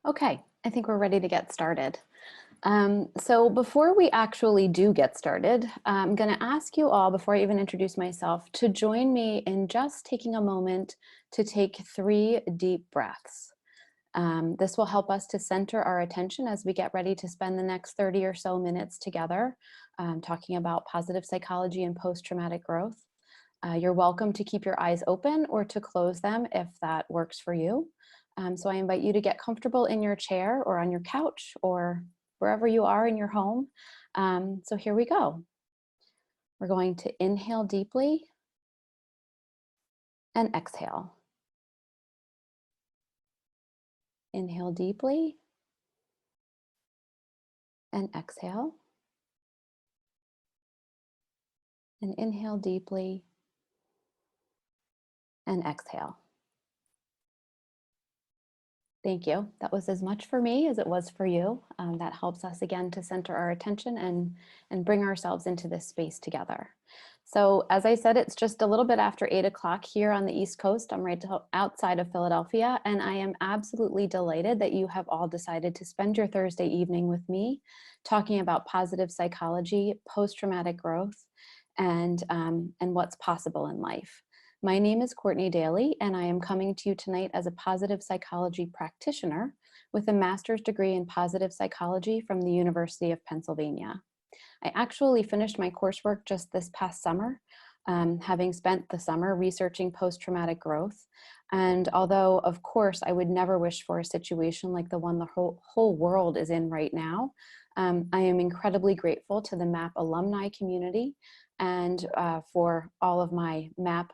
Okay, I think we're ready to get started. So before we actually do get started, I'm going to ask you all, before I even introduce myself, to join me in just taking a moment to take 3 deep breaths. This will help us to center our attention as we get ready to spend the next 30 or so minutes together talking about positive psychology and post-traumatic growth. You're welcome to keep your eyes open or to close them if that works for you. So I invite you to get comfortable in your chair or on your couch or wherever you are in your home. So here we go. We're going to inhale deeply and exhale. Inhale deeply and exhale. And inhale deeply and exhale. Thank you. That was as much for me as it was for you. That helps us again to center our attention and bring ourselves into this space together. So as I said, it's just a little bit after 8 o'clock here on the East Coast. I'm right outside of Philadelphia, and I am absolutely delighted that you have all decided to spend your Thursday evening with me talking about positive psychology, post-traumatic growth, and what's possible in life. My name is Courtney Daly, and I am coming to you tonight as a positive psychology practitioner with a master's degree in positive psychology from the University of Pennsylvania. I actually finished my coursework just this past summer, having spent the summer researching post-traumatic growth. And although, of course, I would never wish for a situation like the one the whole world is in right now, I am incredibly grateful to the MAPP alumni community and for all of my MAPP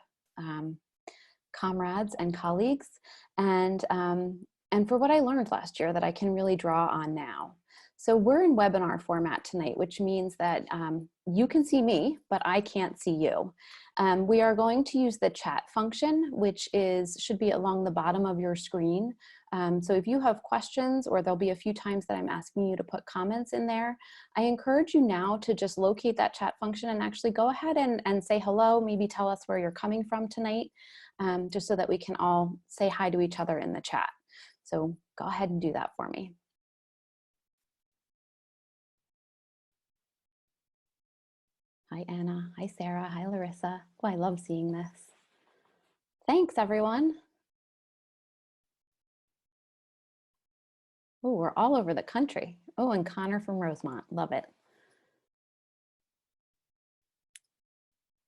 comrades and colleagues, and for what I learned last year that I can really draw on now. So we're in webinar format tonight, which means that you can see me, but I can't see you. We are going to use the chat function, which should be along the bottom of your screen. So if you have questions, or there'll be a few times that I'm asking you to put comments in there, I encourage you now to just locate that chat function and actually go ahead and say hello, maybe tell us where you're coming from tonight, just so that we can all say hi to each other in the chat. So go ahead and do that for me. Hi, Anna. Hi, Sarah. Hi, Larissa. Oh, I love seeing this. Thanks, everyone. Oh, we're all over the country. Oh, and Connor from Rosemont. Love it.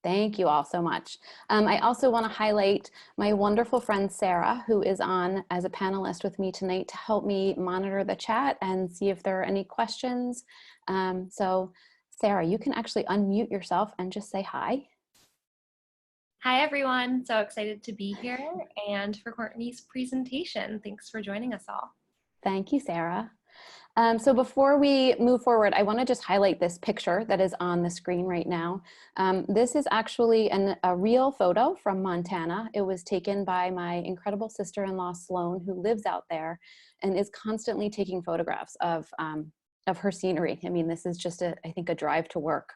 Thank you all so much. I also want to highlight my wonderful friend Sarah, who is on as a panelist with me tonight to help me monitor the chat and see if there are any questions. So Sarah, you can actually unmute yourself and just say hi. Hi, everyone. So excited to be here and for Courtney's presentation. Thanks for joining us all. Thank you, Sarah. So before we move forward, I want to just highlight this picture that is on the screen right now. This is actually a real photo from Montana. It was taken by my incredible sister-in-law, Sloan, who lives out there and is constantly taking photographs of her scenery. I mean, this is just, I think, a drive to work.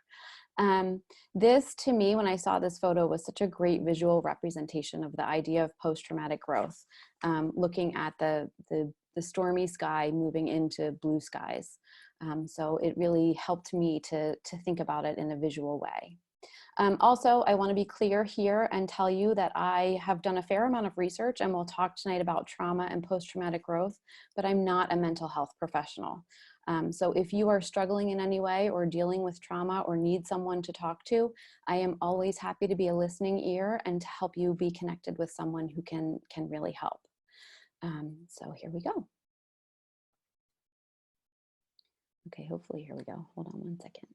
This, to me, when I saw this photo, was such a great visual representation of the idea of post-traumatic growth, looking at the stormy sky moving into blue skies. So it really helped me to think about it in a visual way. Also, I want to be clear here and tell you that I have done a fair amount of research, and we'll talk tonight about trauma and post-traumatic growth, but I'm not a mental health professional. So if you are struggling in any way or dealing with trauma or need someone to talk to, I am always happy to be a listening ear and to help you be connected with someone who can really help. So here we go. Okay, hopefully here we go. Hold on one second.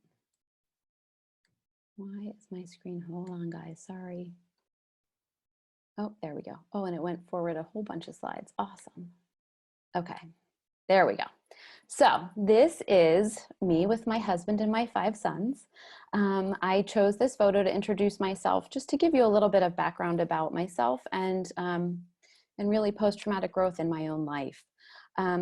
Why is my screen? Hold on, guys. Sorry. Oh, there we go. Oh, and it went forward a whole bunch of slides. Awesome. Okay, there we go. So this is me with my husband and my 5 sons. I chose this photo to introduce myself, just to give you a little bit of background about myself and really post-traumatic growth in my own life.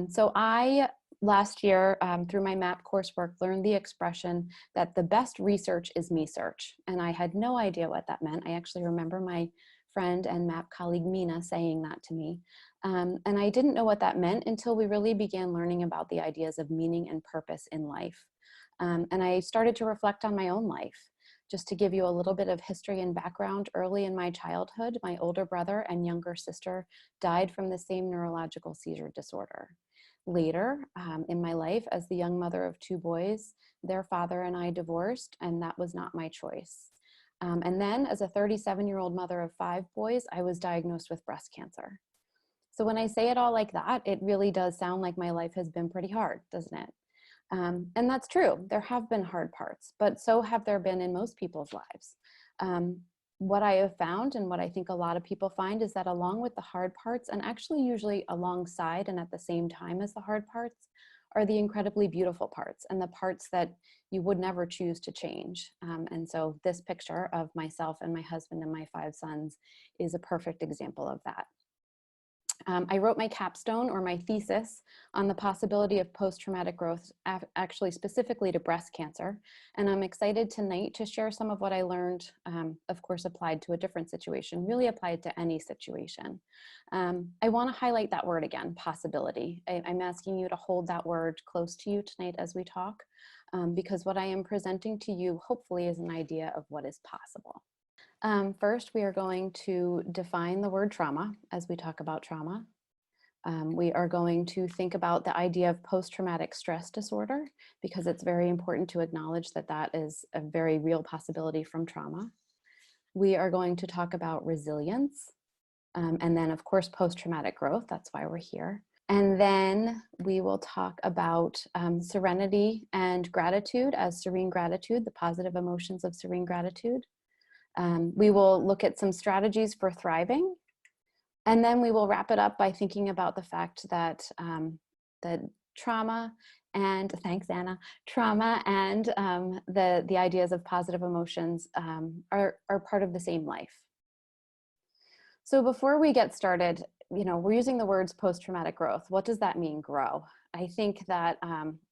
So I, last year, through my MAPP coursework, learned the expression that the best research is me search. And I had no idea what that meant. I actually remember my friend and MAPP colleague Mina saying that to me. And I didn't know what that meant until we really began learning about the ideas of meaning and purpose in life. And I started to reflect on my own life. Just to give you a little bit of history and background, early in my childhood, my older brother and younger sister died from the same neurological seizure disorder. Later in my life, as the young mother of 2 boys, their father and I divorced, and that was not my choice. And then as a 37-year-old mother of 5 boys, I was diagnosed with breast cancer. So when I say it all like that, it really does sound like my life has been pretty hard, doesn't it? And that's true. There have been hard parts, but so have there been in most people's lives. What I have found, and what I think a lot of people find, is that along with the hard parts, and actually usually alongside and at the same time as the hard parts, are the incredibly beautiful parts, and the parts that you would never choose to change. And so this picture of myself and my husband and my 5 sons is a perfect example of that. I wrote my capstone, or my thesis, on the possibility of post-traumatic growth, actually specifically to breast cancer. And I'm excited tonight to share some of what I learned, of course, applied to a different situation, really applied to any situation. I want to highlight that word again, possibility. I'm asking you to hold that word close to you tonight as we talk, because what I am presenting to you, hopefully, is an idea of what is possible. First, we are going to define the word trauma as we talk about trauma. We are going to think about the idea of post-traumatic stress disorder, because it's very important to acknowledge that that is a very real possibility from trauma. We are going to talk about resilience, and then of course post-traumatic growth. That's why we're here. And then we will talk about serenity and gratitude as serene gratitude, the positive emotions of serene gratitude. We will look at some strategies for thriving, and then we will wrap it up by thinking about the fact that that trauma and, thanks Anna, trauma and the ideas of positive emotions are part of the same life. So before we get started, we're using the words post-traumatic growth. What does that mean, grow? I think that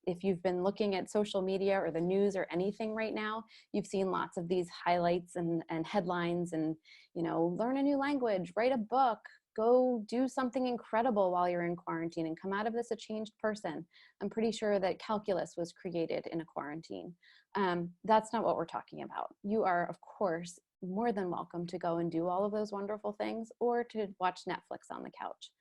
if you've been looking at social media or the news or anything right now, you've seen lots of these highlights and headlines and, learn a new language, write a book, go do something incredible while you're in quarantine and come out of this a changed person. I'm pretty sure that calculus was created in a quarantine. That's not what we're talking about. You are, of course, more than welcome to go and do all of those wonderful things, or to watch Netflix on the couch.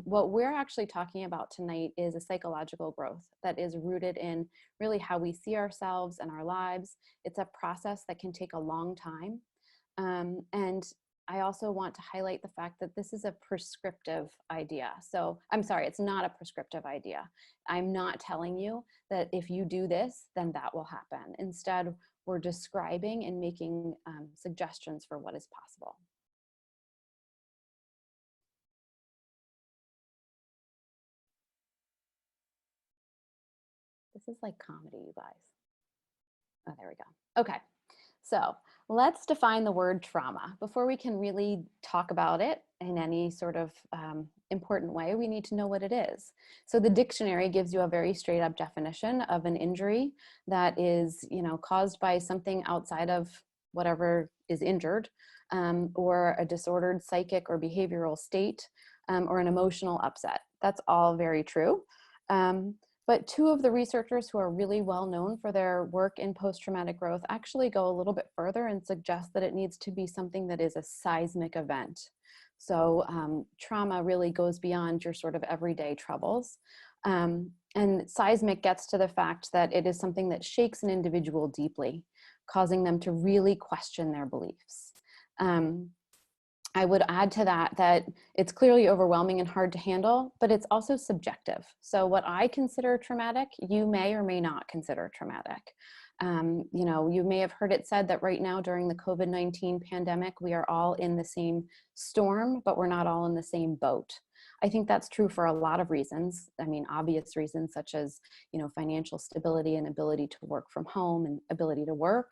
What we're actually talking about tonight is a psychological growth that is rooted in really how we see ourselves and our lives. It's a process that can take a long time. And I also want to highlight the fact that this is a prescriptive idea. So I'm sorry, it's not a prescriptive idea. I'm not telling you that if you do this, then that will happen. Instead, we're describing and making suggestions for what is possible. This is like comedy, you guys. Oh, there we go. Okay, so let's define the word trauma. Before we can really talk about it in any sort of important way, we need to know what it is. So the dictionary gives you a very straight up definition of an injury that is, caused by something outside of whatever is injured, or a disordered psychic or behavioral state, or an emotional upset. That's all very true. But 2 of the researchers who are really well known for their work in post-traumatic growth actually go a little bit further and suggest that it needs to be something that is a seismic event. So trauma really goes beyond your sort of everyday troubles. And seismic gets to the fact that it is something that shakes an individual deeply, causing them to really question their beliefs. I would add to that it's clearly overwhelming and hard to handle, but it's also subjective. So what I consider traumatic, you may or may not consider traumatic. You may have heard it said that right now during the COVID-19 pandemic, we are all in the same storm, but we're not all in the same boat. I think that's true for a lot of reasons. I mean, obvious reasons such as, financial stability and ability to work from home and ability to work,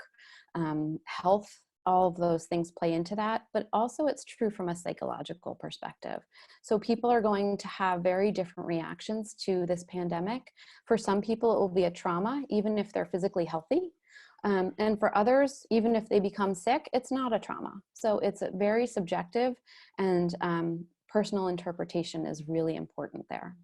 health. All of those things play into that, but also it's true from a psychological perspective. So people are going to have very different reactions to this pandemic. For some people, it will be a trauma, even if they're physically healthy. And for others, even if they become sick, it's not a trauma. So it's very subjective, and personal interpretation is really important there.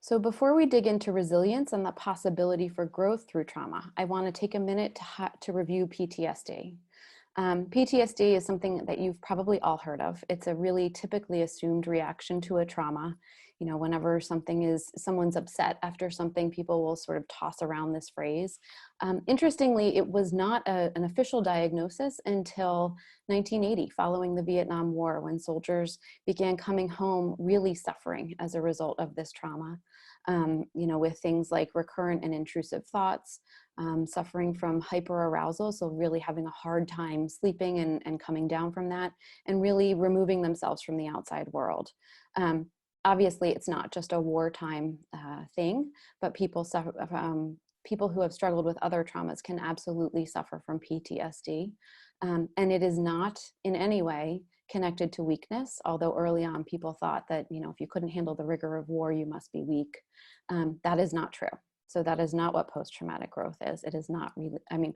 So before we dig into resilience and the possibility for growth through trauma, I want to take a minute to review PTSD. PTSD is something that you've probably all heard of. It's a really typically assumed reaction to a trauma. You know, whenever someone's upset after something, people will sort of toss around this phrase. Interestingly, it was not an official diagnosis until 1980, following the Vietnam War, when soldiers began coming home really suffering as a result of this trauma. You know, with things like recurrent and intrusive thoughts, suffering from hyperarousal, so really having a hard time sleeping and coming down from that, and really removing themselves from the outside world. Obviously, it's not just a wartime thing, but people who have struggled with other traumas can absolutely suffer from PTSD. And it is not in any way connected to weakness, although early on people thought that, you know, if you couldn't handle the rigor of war, you must be weak. That is not true. So that is not what post-traumatic growth is. It is not,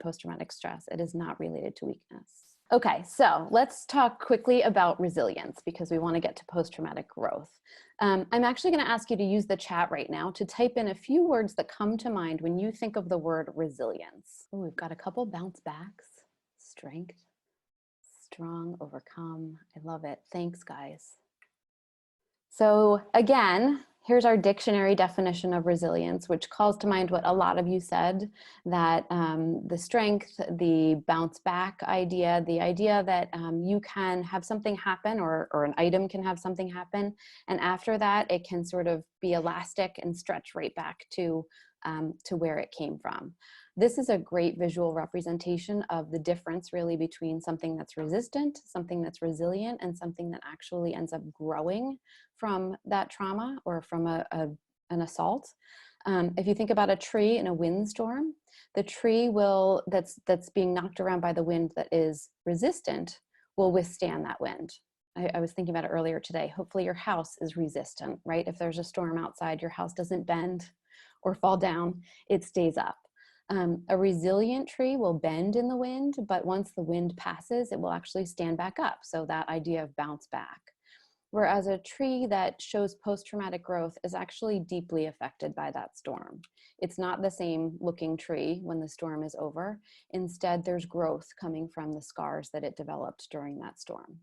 post-traumatic stress. It is not related to weakness. Okay, so let's talk quickly about resilience, because we want to get to post-traumatic growth. I'm actually going to ask you to use the chat right now to type in a few words that come to mind when you think of the word resilience. Oh, we've got a couple bounce backs. Strength, strong, overcome. I love it. Thanks, guys. So again, here's our dictionary definition of resilience, which calls to mind what a lot of you said, that the strength, the bounce back idea, the idea that you can have something happen, or an item can have something happen, and after that it can sort of be elastic and stretch right back to where it came from. This is a great visual representation of the difference really between something that's resistant, something that's resilient, and something that actually ends up growing from that trauma or from an assault. If you think about a tree in a windstorm, the tree that's being knocked around by the wind that is resistant will withstand that wind. I was thinking about it earlier today. Hopefully your house is resistant, right? If there's a storm outside, your house doesn't bend or fall down, it stays up. A resilient tree will bend in the wind, but once the wind passes, it will actually stand back up. So that idea of bounce back. Whereas a tree that shows post-traumatic growth is actually deeply affected by that storm. It's not the same looking tree when the storm is over. Instead, there's growth coming from the scars that it developed during that storm.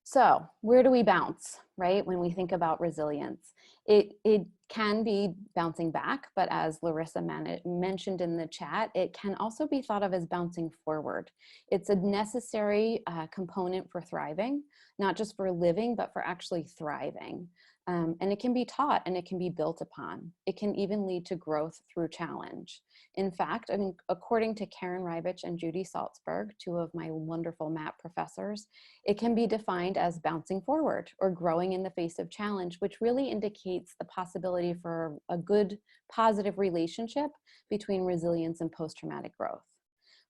So where do we bounce, right? When we think about resilience, it can be bouncing back, but as Larissa mentioned in the chat, it can also be thought of as bouncing forward. It's a necessary component for thriving, not just for living, but for actually thriving. And it can be taught and it can be built upon. It can even lead to growth through challenge. In fact, according to Karen Rybich and Judy Salzberg, two of my wonderful MAPP professors, it can be defined as bouncing forward or growing in the face of challenge, which really indicates the possibility for a good, positive relationship between resilience and post-traumatic growth.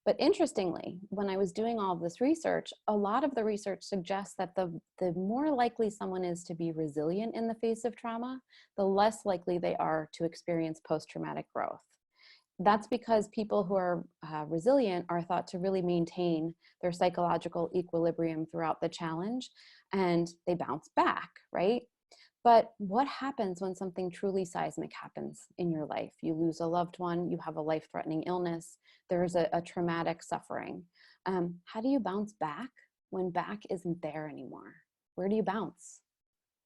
But interestingly, when I was doing all of this research, a lot of the research suggests that the more likely someone is to be resilient in the face of trauma, the less likely they are to experience post-traumatic growth. That's because people who are resilient are thought to really maintain their psychological equilibrium throughout the challenge, and they bounce back, right? But what happens when something truly seismic happens in your life? You lose a loved one, you have a life-threatening illness, there's a traumatic suffering. How do you bounce back when back isn't there anymore? Where do you bounce,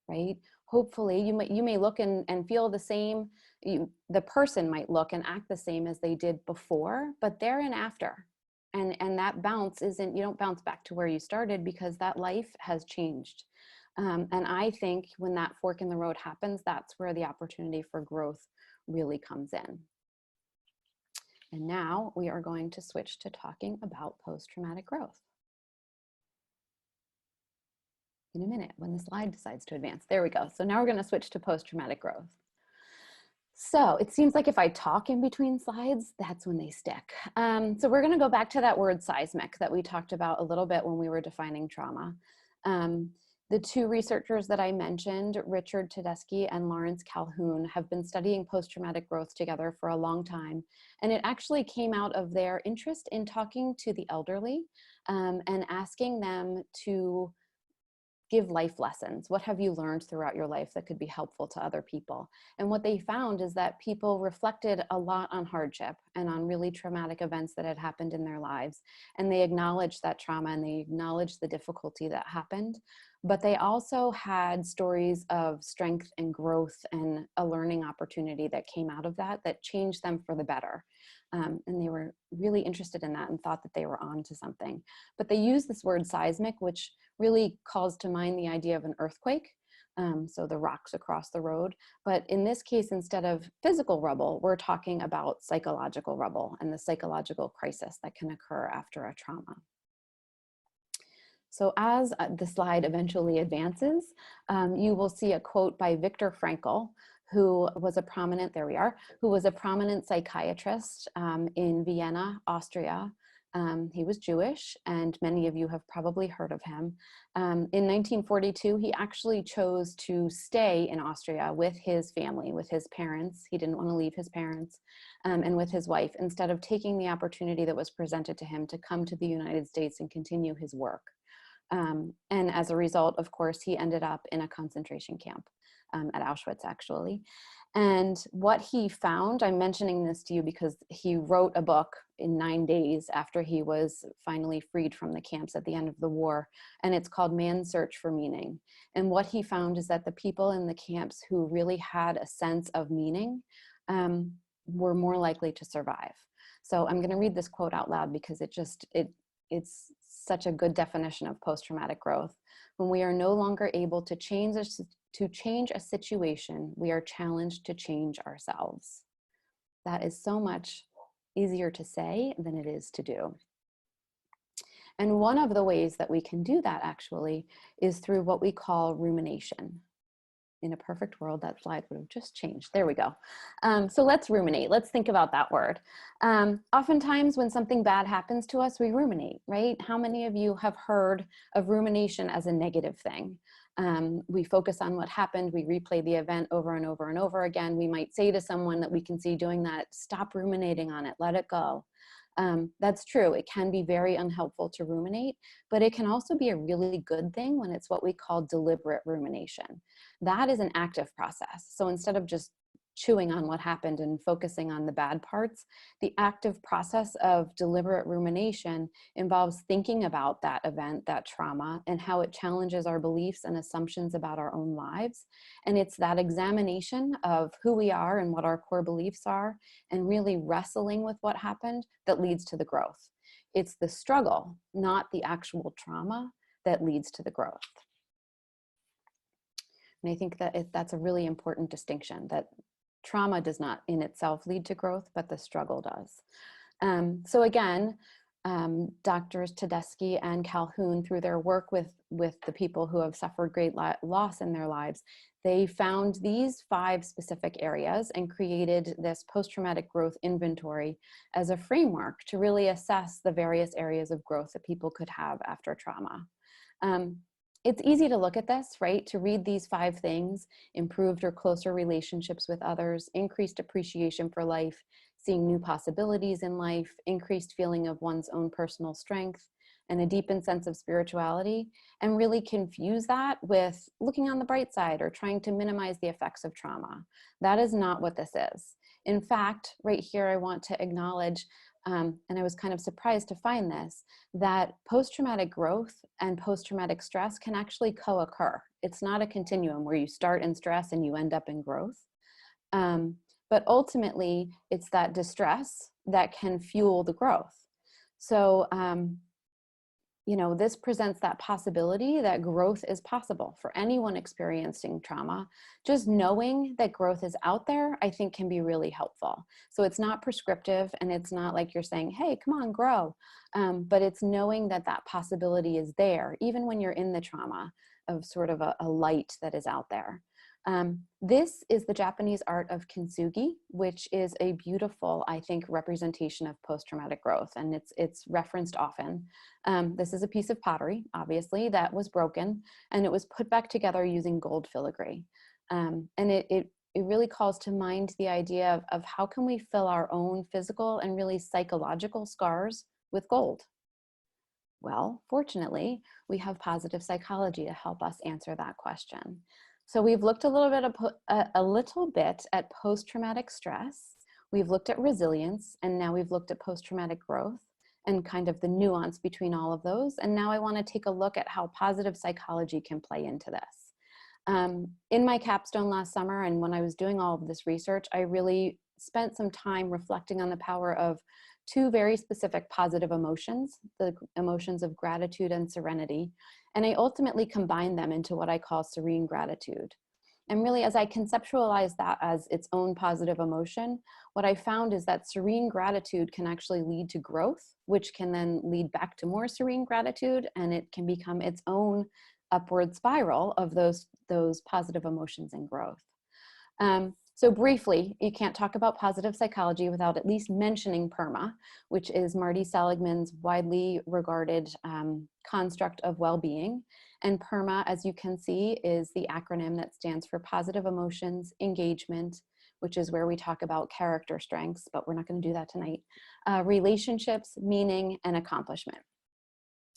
right? Hopefully you may look and feel the same, the person might look and act the same as they did before, but there and after. And that bounce isn't, you don't bounce back to where you started because that life has changed. And I think when that fork in the road happens, that's where the opportunity for growth really comes in. And now we are going to switch to talking about post-traumatic growth. In a minute, when the slide decides to advance. There we go. So now we're going to switch to post-traumatic growth. So it seems like if I talk in between slides, that's when they stick. So we're going to go back to that word seismic that we talked about a little bit when we were defining trauma. The two researchers that I mentioned, Richard Tedeschi and Lawrence Calhoun, have been studying post-traumatic growth together for a long time. And it actually came out of their interest in talking to the elderly and asking them to give life lessons. What have you learned throughout your life that could be helpful to other people? And what they found is that people reflected a lot on hardship and on really traumatic events that had happened in their lives. And they acknowledged that trauma and they acknowledged the difficulty that happened. But they also had stories of strength and growth and a learning opportunity that came out of that changed them for the better. And they were really interested in that and thought that they were on to something. But they used this word seismic, which really calls to mind the idea of an earthquake. So the rocks across the road. But in this case, instead of physical rubble, we're talking about psychological rubble and the psychological crisis that can occur after a trauma. So as the slide eventually advances, you will see a quote by Viktor Frankl, who was a prominent, there we are, who was a prominent psychiatrist in Vienna, Austria. He was Jewish, and many of you have probably heard of him. In 1942, he actually chose to stay in Austria with his family, with his parents. He didn't want to leave his parents, and with his wife, instead of taking the opportunity that was presented to him to come to the United States and continue his work. And as a result, of course, he ended up in a concentration camp at Auschwitz, actually. And what he found, I'm mentioning this to you because he wrote a book in 9 days after he was finally freed from the camps at the end of the war, and it's called Man's Search for Meaning. And what he found is that the people in the camps who really had a sense of meaning were more likely to survive. So I'm going to read this quote out loud because it's such a good definition of post-traumatic growth. When we are no longer able to change a situation, we are challenged to change ourselves. That is so much easier to say than it is to do. And one of the ways that we can do that actually is through what we call rumination. In a perfect world, that slide would have just changed. There we go. So let's ruminate. Let's think about that word. Oftentimes when something bad happens to us, we ruminate, right? How many of you have heard of rumination as a negative thing? We focus on what happened. We replay the event over and over and over again. We might say to someone that we can see doing that, stop ruminating on it, let it go. That's true. It can be very unhelpful to ruminate, but it can also be a really good thing when it's what we call deliberate rumination. That is an active process. So instead of just chewing on what happened and focusing on the bad parts, the active process of deliberate rumination involves thinking about that event, that trauma, and how it challenges our beliefs and assumptions about our own lives. And it's that examination of who we are and what our core beliefs are, and really wrestling with what happened that leads to the growth. It's the struggle, not the actual trauma, that leads to the growth. And I think that that's a really important distinction, that trauma does not in itself lead to growth, but the struggle does. So again, Drs. Tedeschi and Calhoun, through their work with the people who have suffered great loss in their lives, they found these 5 specific areas and created this post-traumatic growth inventory as a framework to really assess the various areas of growth that people could have after trauma. It's easy to look at this, right? To read these 5 things: improved or closer relationships with others, increased appreciation for life, seeing new possibilities in life, increased feeling of one's own personal strength, and a deepened sense of spirituality, and really confuse that with looking on the bright side or trying to minimize the effects of trauma. That is not what this is. In fact, right here, I want to acknowledge, and I was kind of surprised to find this, that post-traumatic growth and post-traumatic stress can actually co-occur. It's not a continuum where you start in stress and you end up in growth. But ultimately, it's that distress that can fuel the growth. So, you know, this presents that possibility that growth is possible for anyone experiencing trauma. Just knowing that growth is out there, I think, can be really helpful. So it's not prescriptive, and it's not like you're saying, hey, come on, grow. But it's knowing that that possibility is there, even when you're in the trauma, of sort of a light that is out there. This is the Japanese art of kintsugi, which is a beautiful, I think, representation of post-traumatic growth, and it's referenced often. This is a piece of pottery, obviously, that was broken, and it was put back together using gold filigree. And it really calls to mind the idea of how can we fill our own physical and really psychological scars with gold? Well, fortunately, we have positive psychology to help us answer that question. So we've looked a little bit at post-traumatic stress. We've looked at resilience, and now we've looked at post-traumatic growth and kind of the nuance between all of those. And now I want to take a look at how positive psychology can play into this. In my capstone last summer, and when I was doing all of this research, I really spent some time reflecting on the power of two very specific positive emotions, the emotions of gratitude and serenity. And I ultimately combined them into what I call serene gratitude. And really, as I conceptualize that as its own positive emotion, what I found is that serene gratitude can actually lead to growth, which can then lead back to more serene gratitude, and it can become its own upward spiral of those positive emotions and growth. So briefly, you can't talk about positive psychology without at least mentioning PERMA, which is Marty Seligman's widely regarded construct of well-being. And PERMA, as you can see, is the acronym that stands for positive emotions, engagement, which is where we talk about character strengths, but we're not going to do that tonight, relationships, meaning, and accomplishment.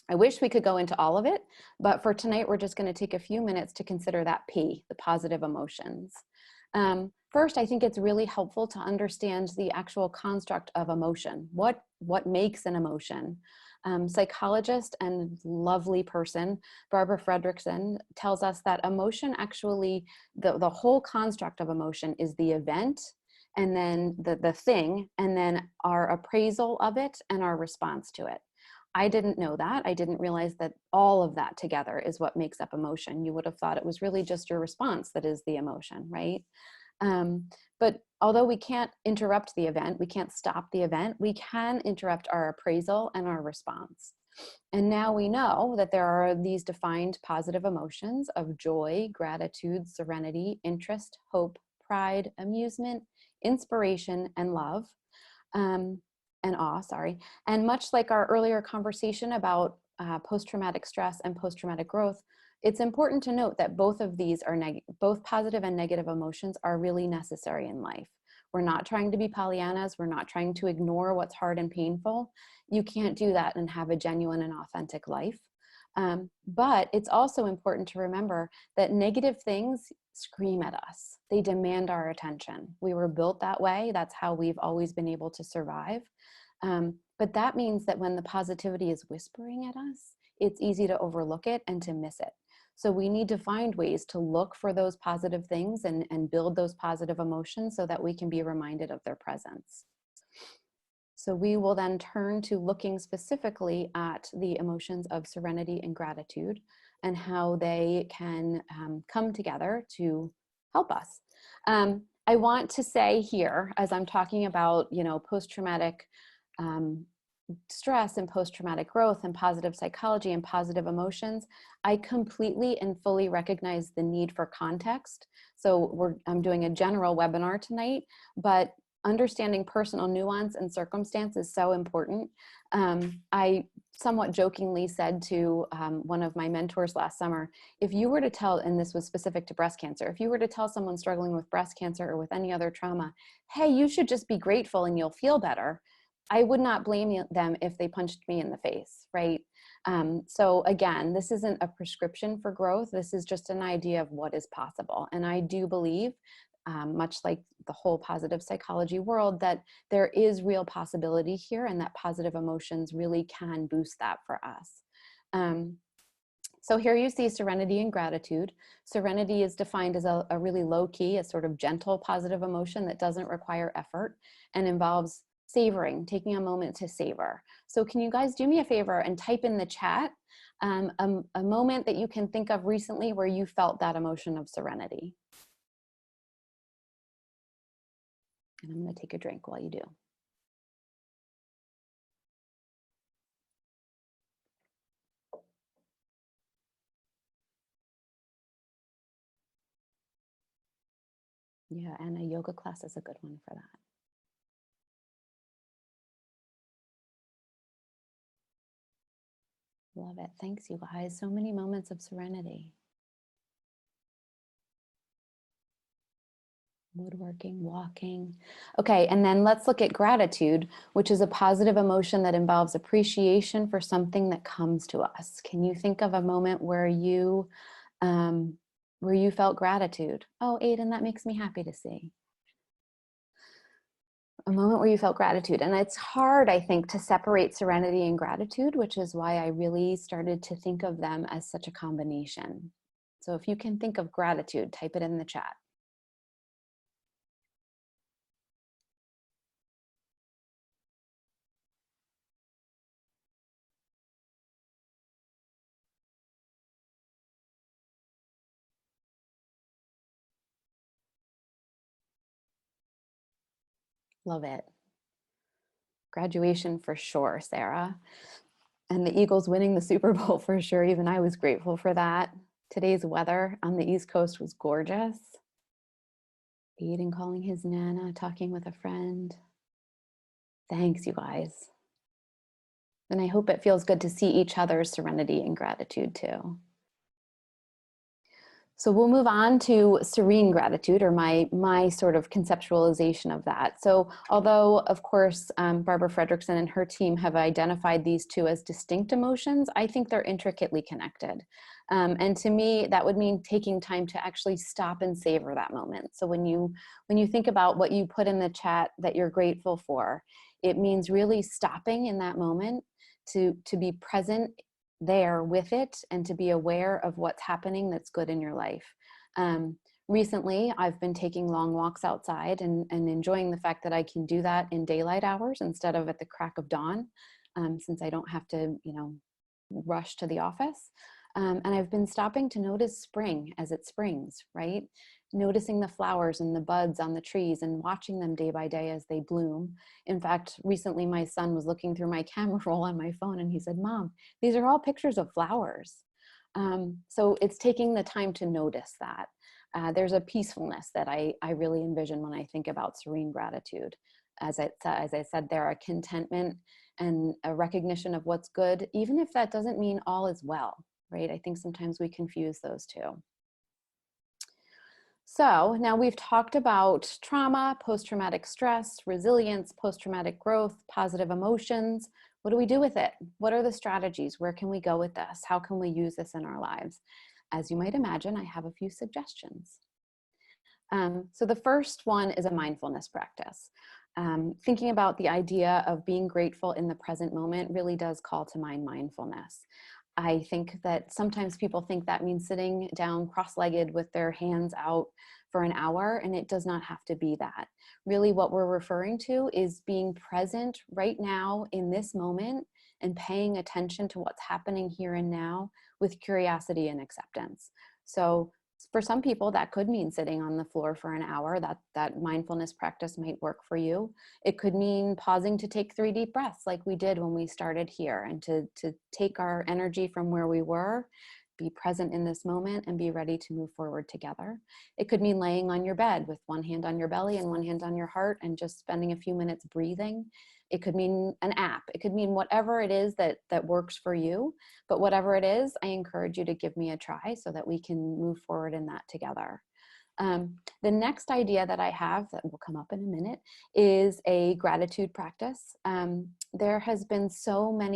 I wish we could go into all of it, but for tonight, we're just going to take a few minutes to consider that P, the positive emotions. First, I think it's really helpful to understand the actual construct of emotion. What makes an emotion? Psychologist and lovely person, Barbara Fredrickson, tells us that emotion actually, the whole construct of emotion is the event, and then the thing, and then our appraisal of it and our response to it. I didn't know that. I didn't realize that all of that together is what makes up emotion. You would have thought it was really just your response that is the emotion, right? But although we can't interrupt the event, we can't stop the event, we can interrupt our appraisal and our response. And now we know that there are these defined positive emotions of joy, gratitude, serenity, interest, hope, pride, amusement, inspiration, and love. And awe, sorry. And much like our earlier conversation about post-traumatic stress and post-traumatic growth, it's important to note that both of these are both positive and negative emotions are really necessary in life. We're not trying to be Pollyannas. We're not trying to ignore what's hard and painful. You can't do that and have a genuine and authentic life. But it's also important to remember that negative things scream at us. They demand our attention. We were built that way. That's how we've always been able to survive. But that means that when the positivity is whispering at us, it's easy to overlook it and to miss it. So we need to find ways to look for those positive things and build those positive emotions so that we can be reminded of their presence. So we will then turn to looking specifically at the emotions of serenity and gratitude and how they can come together to help us. I want to say here, as I'm talking about, post-traumatic stress and post-traumatic growth and positive psychology and positive emotions, I completely and fully recognize the need for context. So I'm doing a general webinar tonight, but understanding personal nuance and circumstance is so important. I somewhat jokingly said to one of my mentors last summer, if you were to tell, and this was specific to breast cancer, if you were to tell someone struggling with breast cancer or with any other trauma, hey, you should just be grateful and you'll feel better, I would not blame them if they punched me in the face, right? So again, this isn't a prescription for growth. This is just an idea of what is possible. And I do believe, much like the whole positive psychology world, that there is real possibility here and that positive emotions really can boost that for us. So here you see serenity and gratitude. Serenity is defined as a really low key, a sort of gentle positive emotion that doesn't require effort and involves savoring, taking a moment to savor. So can you guys do me a favor and type in the chat a moment that you can think of recently where you felt that emotion of serenity? And I'm going to take a drink while you do. Yeah, and a yoga class is a good one for that. Love it. Thanks, you guys. So many moments of serenity. Woodworking, walking. Okay, and then let's look at gratitude, which is a positive emotion that involves appreciation for something that comes to us. Can you think of a moment where you felt gratitude? Oh, Aiden, that makes me happy to see. A moment where you felt gratitude. And it's hard, I think, to separate serenity and gratitude, which is why I really started to think of them as such a combination. So if you can think of gratitude, type it in the chat. Love it. Graduation for sure, Sarah. And the Eagles winning the Super Bowl for sure. Even I was grateful for that. Today's weather on the East Coast was gorgeous. Aiden calling his Nana, talking with a friend. Thanks, you guys. And I hope it feels good to see each other's serenity and gratitude too. So we'll move on to serene gratitude, or my sort of conceptualization of that. So although, of course, Barbara Fredrickson and her team have identified these two as distinct emotions, I think they're intricately connected. And to me, that would mean taking time to actually stop and savor that moment. So when you think about what you put in the chat that you're grateful for, it means really stopping in that moment to be present there with it and to be aware of what's happening that's good in your life. Recently, I've been taking long walks outside and enjoying the fact that I can do that in daylight hours instead of at the crack of dawn, since I don't have to, rush to the office. And I've been stopping to notice spring as it springs, right? Noticing the flowers and the buds on the trees and watching them day by day as they bloom. In fact, recently my son was looking through my camera roll on my phone and he said, "Mom, these are all pictures of flowers." So it's taking the time to notice that. There's a peacefulness that I really envision when I think about serene gratitude. As I said, there are contentment and a recognition of what's good, even if that doesn't mean all is well, right? I think sometimes we confuse those two. So now we've talked about trauma, post-traumatic stress, resilience, post-traumatic growth, positive emotions. What do we do with it? What are the strategies? Where can we go with this? How can we use this in our lives? As you might imagine, I have a few suggestions. So the first one is a mindfulness practice. Thinking about the idea of being grateful in the present moment really does call to mind mindfulness. I think that sometimes people think that means sitting down cross-legged with their hands out for an hour, and it does not have to be that. Really what we're referring to is being present right now in this moment and paying attention to what's happening here and now with curiosity and acceptance. So for some people, that could mean sitting on the floor for an hour. That mindfulness practice might work for you. It could mean pausing to take 3 deep breaths like we did when we started here, and to take our energy from where we were, be present in this moment, and be ready to move forward together. It could mean laying on your bed with one hand on your belly and one hand on your heart and just spending a few minutes breathing. It could mean an app. It could mean whatever it is that works for you. But whatever it is, I encourage you to give me a try so that we can move forward in that together. The next idea that I have that will come up in a minute is a gratitude practice. There has been so much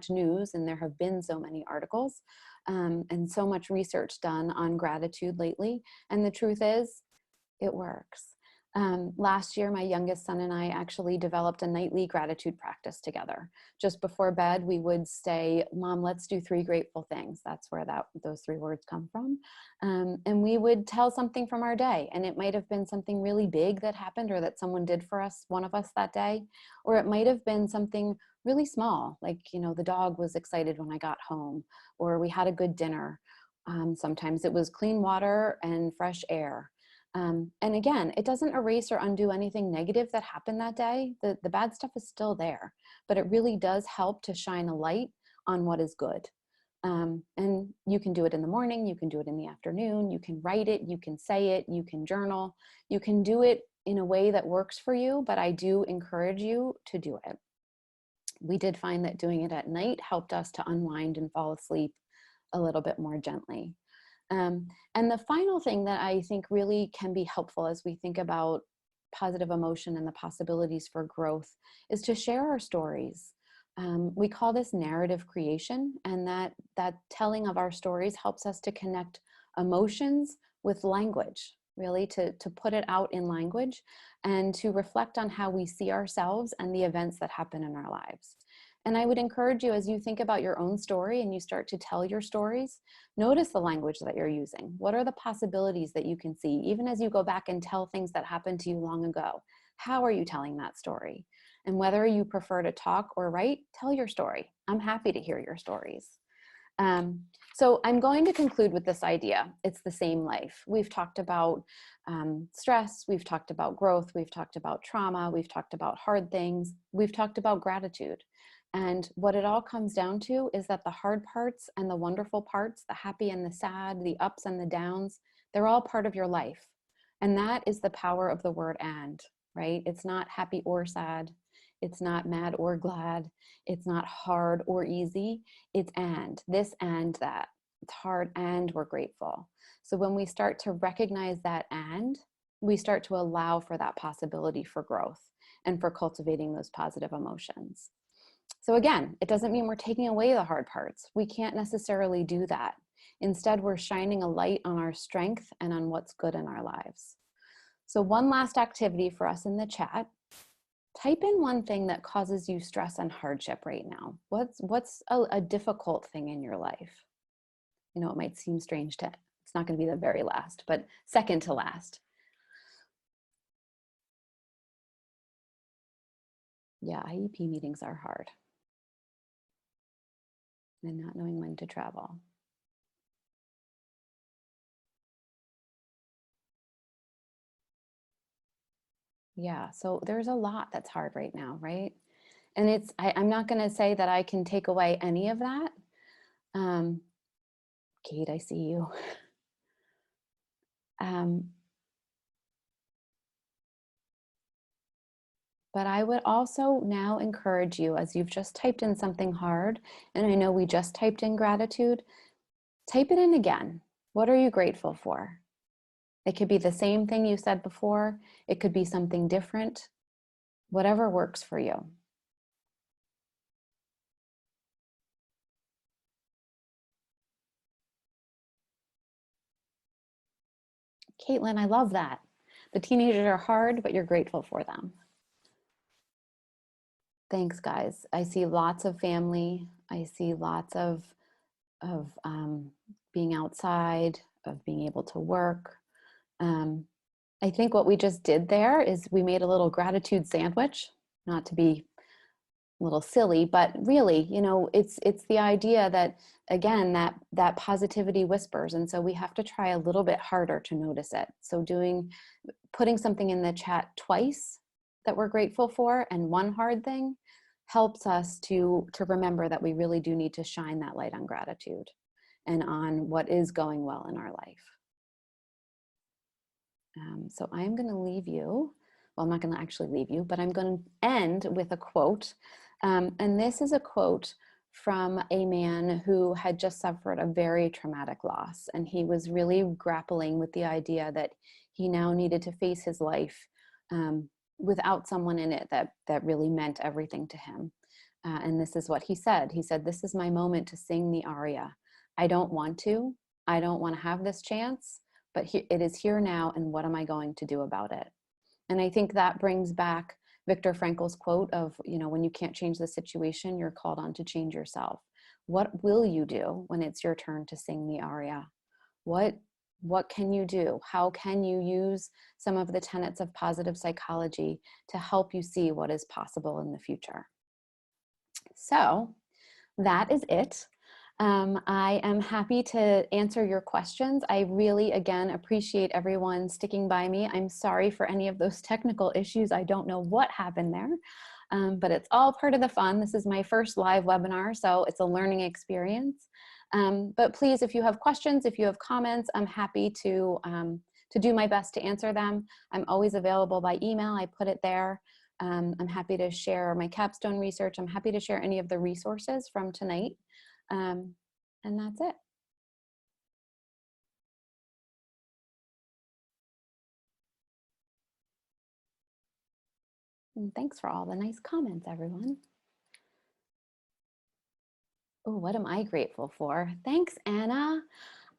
news, and there have been so many articles and so much research done on gratitude lately. And the truth is, it works. Last year, my youngest son and I actually developed a nightly gratitude practice together. Just before bed, we would say, "Mom, let's do 3 grateful things." That's where those 3 words come from. And we would tell something from our day. And it might have been something really big that happened or that someone did for us, one of us that day. Or it might have been something really small, like, the dog was excited when I got home, or we had a good dinner. Sometimes it was clean water and fresh air. And again, it doesn't erase or undo anything negative that happened that day. The bad stuff is still there, but it really does help to shine a light on what is good. And you can do it in the morning, you can do it in the afternoon, you can write it, you can say it, you can journal, you can do it in a way that works for you, but I do encourage you to do it. We did find that doing it at night helped us to unwind and fall asleep a little bit more gently. And the final thing that I think really can be helpful as we think about positive emotion and the possibilities for growth is to share our stories. We call this narrative creation, and that telling of our stories helps us to connect emotions with language, really to put it out in language and to reflect on how we see ourselves and the events that happen in our lives. And I would encourage you, as you think about your own story and you start to tell your stories, notice the language that you're using. What are the possibilities that you can see? Even as you go back and tell things that happened to you long ago, how are you telling that story? And whether you prefer to talk or write, tell your story. I'm happy to hear your stories. So I'm going to conclude with this idea. It's the same life. We've talked about stress, we've talked about growth, we've talked about trauma, we've talked about hard things, we've talked about gratitude. And what it all comes down to is that the hard parts and the wonderful parts, the happy and the sad, the ups and the downs, they're all part of your life. And that is the power of the word and, right? It's not happy or sad. It's not mad or glad. It's not hard or easy. It's and, this and that. It's hard and we're grateful. So when we start to recognize that and, we start to allow for that possibility for growth and for cultivating those positive emotions. So again, it doesn't mean we're taking away the hard parts. We can't necessarily do that. Instead, we're shining a light on our strength and on what's good in our lives. So one last activity for us in the chat. Type in one thing that causes you stress and hardship right now. What's a difficult thing in your life? You know, it might seem strange to, it's not going to be the very last, but second to last. Yeah, IEP meetings are hard. And not knowing when to travel. Yeah, so there's a lot that's hard right now, right? And it's, I'm not going to say that I can take away any of that. Kate, I see you. But I would also now encourage you, as you've just typed in something hard, and I know we just typed in gratitude, type it in again. What are you grateful for? It could be the same thing you said before. It could be something different. Whatever works for you. Caitlin, I love that. The teenagers are hard, but you're grateful for them. Thanks, guys. I see lots of family. I see lots of being outside, of being able to work. I think what we just did there is we made a little gratitude sandwich, not to be a little silly, but really, you know, it's the idea that, again, that positivity whispers. And so we have to try a little bit harder to notice it. So putting something in the chat twice that we're grateful for and one hard thing helps us to remember that we really do need to shine that light on gratitude and on what is going well in our life. So I'm going to leave you. Well, I'm not going to actually leave you, but I'm going to end with a quote. And this is a quote from a man who had just suffered a very traumatic loss. And he was really grappling with the idea that he now needed to face his life without someone in it that really meant everything to him. And this is what he said. He said, "This is my moment to sing the aria. I don't want to have this chance, but it is here now, and what am I going to do about it?" And I think that brings back Viktor Frankl's quote of, you know, when you can't change the situation, you're called on to change yourself. What will you do when it's your turn to sing the aria? What can you do? How can you use some of the tenets of positive psychology to help you see what is possible in the future? So that is it. I am happy to answer your questions. I really, again, appreciate everyone sticking by me. I'm sorry for any of those technical issues. I don't know what happened there, but it's all part of the fun. This is my first live webinar, so it's a learning experience. But please, if you have questions, if you have comments, I'm happy to do my best to answer them. I'm always available by email. I put it there. I'm happy to share my capstone research. I'm happy to share any of the resources from tonight. And that's it. And thanks for all the nice comments, everyone. Oh, what am I grateful for? Thanks, Anna.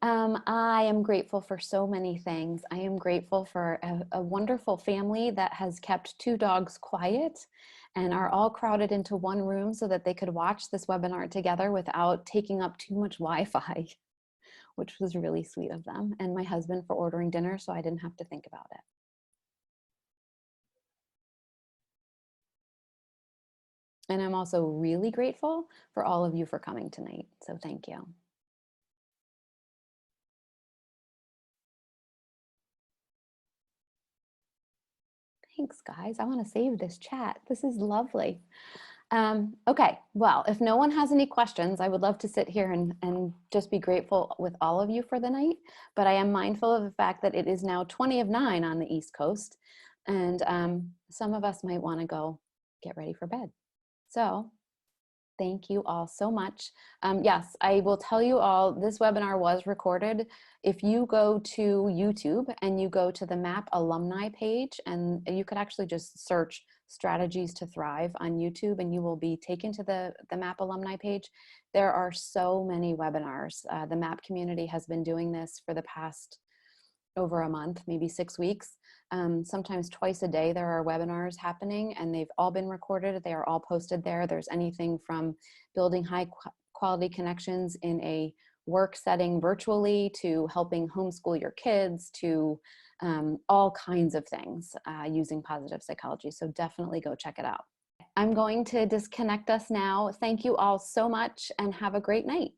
I am grateful for so many things. I am grateful for a wonderful family that has kept 2 dogs quiet and are all crowded into one room so that they could watch this webinar together without taking up too much Wi-Fi, which was really sweet of them. And my husband for ordering dinner so I didn't have to think about it. And I'm also really grateful for all of you for coming tonight. So thank you. Thanks, guys. I want to save this chat. This is lovely. Okay, well, if no one has any questions, I would love to sit here and just be grateful with all of you for the night. But I am mindful of the fact that it is now 20 of 9 on the East Coast. And some of us might want to go get ready for bed. So thank you all so much. Yes, I will tell you all, this webinar was recorded. If you go to YouTube and you go to the MAPP alumni page, and you could actually just search Strategies to Thrive on YouTube and you will be taken to the MAPP alumni page. There are so many webinars. The MAPP community has been doing this for the past over a month, maybe 6 weeks. Sometimes twice a day there are webinars happening and they've all been recorded. They are all posted there. There's anything from building high quality connections in a work setting virtually to helping homeschool your kids to all kinds of things using positive psychology. So definitely go check it out. I'm going to disconnect us now. Thank you all so much and have a great night.